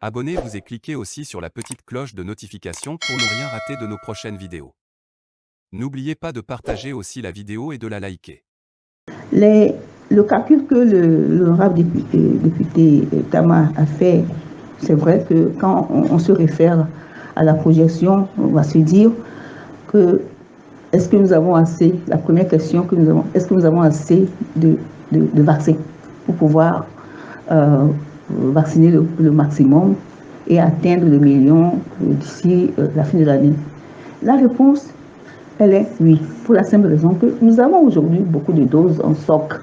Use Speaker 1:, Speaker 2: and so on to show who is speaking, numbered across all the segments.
Speaker 1: Abonnez-vous et cliquez aussi sur la petite cloche de notification pour ne rien rater de nos prochaines vidéos. N'oubliez pas de partager aussi la vidéo et de la liker.
Speaker 2: Le calcul que l'honorable député Tama a fait, c'est vrai que quand on se réfère à la projection, on va se dire que est-ce que nous avons assez, la première question que nous avons, est-ce que nous avons assez de vaccins pour pouvoir vacciner le maximum et atteindre le million d'ici la fin de l'année? La réponse, elle est oui, pour la simple raison que nous avons aujourd'hui beaucoup de doses en stock.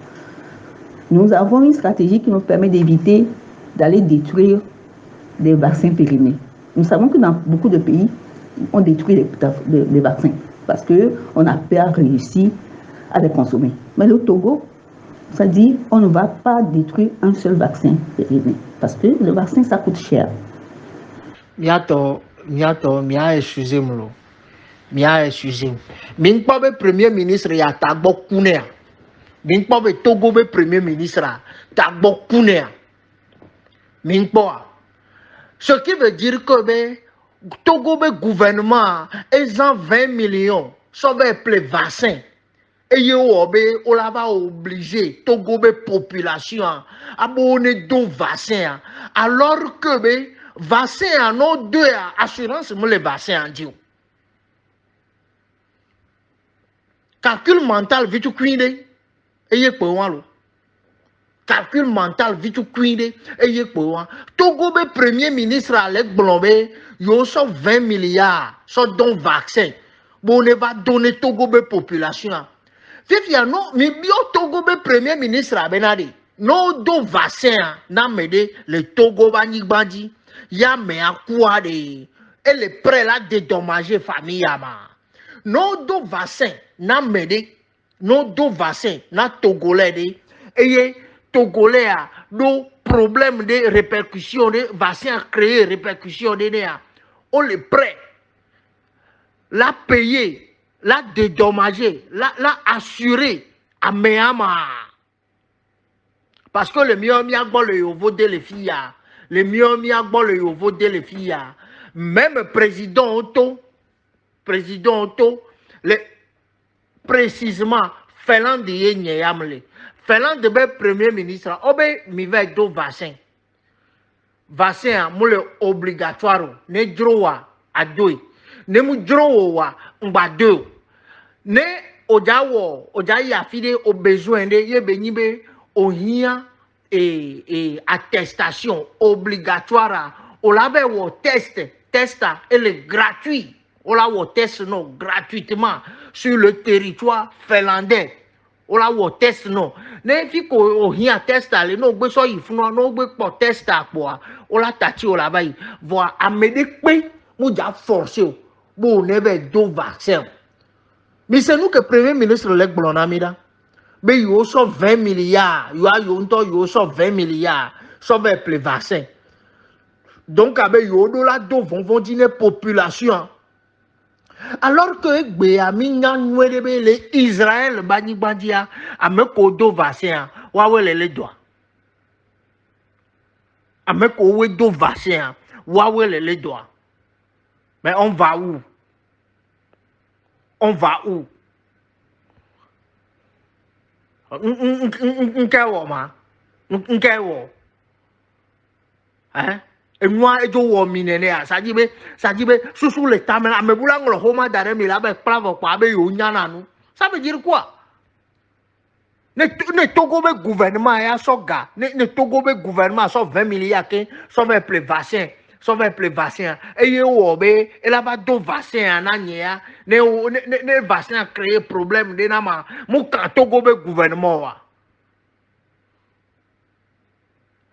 Speaker 2: Nous avons une stratégie qui nous permet d'éviter d'aller détruire des vaccins périmés. Nous savons que dans beaucoup de pays, on détruit les vaccins parce qu'on n'a pas réussi à les consommer. Mais le Togo, ça dit on ne va pas détruire un seul vaccin périmé parce que le vaccin, ça coûte cher.
Speaker 3: Excusez-moi. Excusez-moi. Min pas le premier ministre ya tagbo kunea. Min pas le Togo le premier ministre tagbo kunea. Min pas. Ce qui veut dire que le Togo le gouvernement est 20 millions sur les vaccins. Et on va obligé Togo la population à abonner deux vaccins alors que le vaccin en ont deux assurance les vaccins en Dieu. Calcul mental vite cuiné et y est calcul mental vite cuiné et y est Togo le premier ministre Alec Blombe yo so 20 milliards so don vaccin bon ne va donner Togo la population. Fifia no mi bio Togo le premier ministre Abenadi no do vaccin na mede le Togo bani bandi ya me akwa de et le prêt là dédommager famille ama. Non do vaccin na mede non do vaccin na togolais de et togolais a do problème de répercussions de vaccin créer répercussions de on le prêt la payer la dédommager la assurer à Miami parce que le mieux mi a le yovo de les filles le mieux mi a le yovo de les filles même président Otto, précisément, Finlande est Nyamle. Finlande est premier ministre. Obe mi va do vaccin. Vaccin moule obligatoire. Ne droit à deux. Ne mu droit à deux. Ne oja y affide au besoin de yebenibe ohia et attestation obligatoire. On l'avait au test elle est gratuit. On l'a au test non gratuitement sur le territoire finlandais. On l'a au test non. Ne fi ko ohia test ale no gbe so yifuno no gbe po test apo. On l'a tati o la bayi. Voir amede pe mu ja forcer bo ne be do vaccin. Mais c'est nous que le premier ministre Lek Blonamida. Mais il y a 20 milliards. Il y a 20 milliards. Sur les vaccins. Donc, il y a de population. Alors que les Israël, Banibandia, a mis un vaccin. Waouh, les doigts. A mis un vaccin. Waouh, les doigts. Mais on va où? On va où? Hein? Et moi, je vois minéa. Ça dit, sous les tamela, mais vous l'avez le homa d'arrêt, mais là, bravo, quoi, ça veut dire quoi? Ne Togo le gouvernement, ya soga. Ne Togo le gouvernement, so 20 milliards, so va plus vaccin. So va plus vaccin. Et il y a là-bas deux vaccins, ne vaccin créer problème de nama. Mon Togo le gouvernement.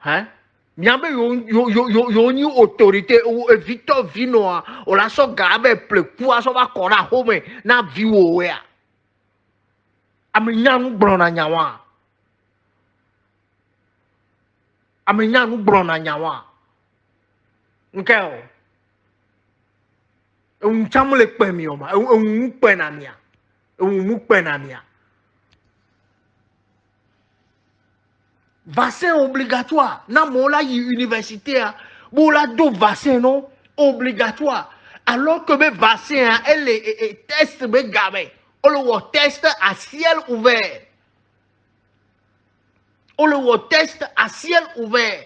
Speaker 3: Hein? Miambe yo ni autorité ou Victor Vinoa o la so gabe ple kwa so ba kora home na viwo we a amenya nu brona nyawa nkeo un chamle pe mi o ma un pe na mia un mu pe na mia vaccin obligatoire na mola université Pour la do vaccin non obligatoire. Alors que mes vaccins, elle est test mes gamins. On le test à ciel ouvert. On le test à ciel ouvert.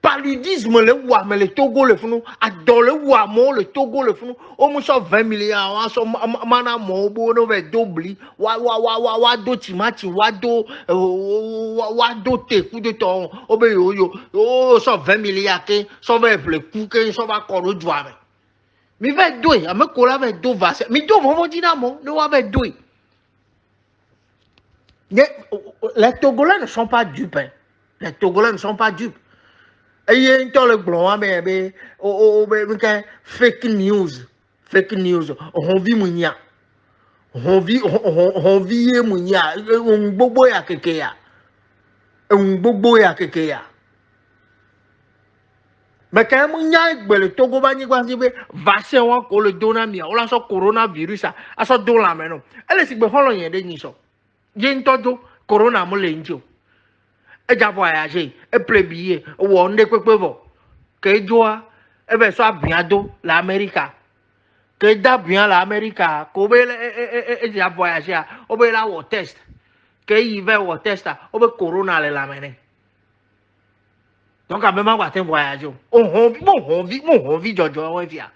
Speaker 3: Paludisme le wa mais le Togo le funu adore le wa mo le Togo le funu o mo so 20 milliards wa so mana mo bo no ve dobli wa do timati wa do te ku de ton o be yo o so 20 milliards ke so ve le ku ke so va ko do ame mi ve do a me ko la ve do va mi do mo dinamo no wa ve do les Togolais ne sont pas dupes hein. Les Togolais ne sont pas dupes. Et il le blanc, mais fake news. Fake news. On vit mounia. On vit mounia. On bobo ya kekeya. On bobo ya kekeya. Mais quand mounia, le Togo va n'y avoir vaccin ou encore le donamia. On a ce coronavirus. À ce don la maintenant. Elle est si bon, on y a des nichons. J'ai une todo corona molenjo. Et j'ai voyagé, et plébillé, ou on est quoi que je dois, et bien soit bientôt l'Amérique. Que d'abord bien l'Amérique, que j'ai voyagé, ou bien là au test, que il va au test, ou bien corona l'amener. Donc à même quand on voyage, on vit Jojo on vient.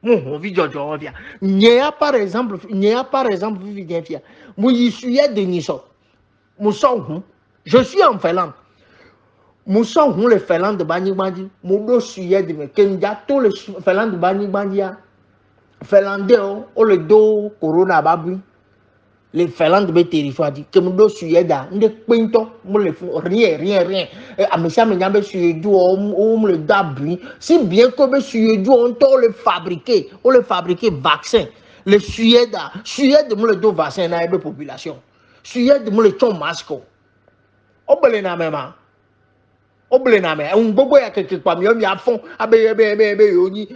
Speaker 3: On vit Jojo on vient. Il y a par exemple, vivien fia. Moi je suis de Niso. Je suis en Finlande. Moussa on le Finlande de Bani Bandi, Moudo suye de me Kenya, tout le Finlande de Bani Bandia. Finlandais, on le do Corona Babu. Les Finlandes de territoire dit que Moudo suye da, ne pinto, mou le fou, rien. A Messia Menyambe suye du, on le dabri. Si bien que me suye du, on le fabriquer, vaccin. Le suye de mou le do vaccin na ebe population. Suye de mou le ton masque. Obele na même. Oblename un bobo ya keke kwa mi afon abe yoni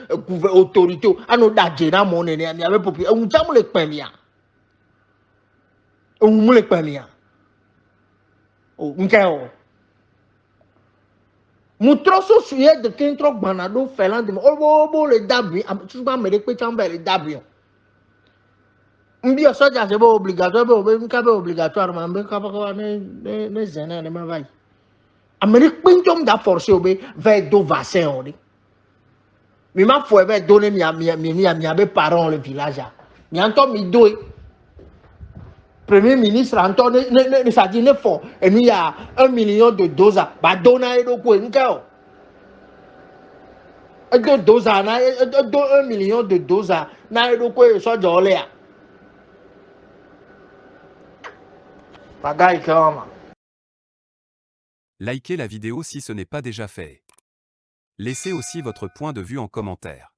Speaker 3: autorité anu daje na mo ne mi abe popi un jamu le pemia un mu le pemia o nkeo mu troso suye de kentro gbanado Finlande o le dabi tu ba me de pe chamber le dabi mbi o soja se bo obligatoire bo nka be obligatoire ma mbe ka ba ne zena ne ma vai Amérique pintom da forcé vers do vaccin on dit. Mais ma foi vers donner mi abe parents le village. Mi anto mi do Premier ministre Anto ne ça dit ne font et il y a 1 million de doses ba dona e do ko nkao. E do doses na do 1 million de doses na e do ko so jole ya. Bagay kama.
Speaker 1: Likez la vidéo si ce n'est pas déjà fait. Laissez aussi votre point de vue en commentaire.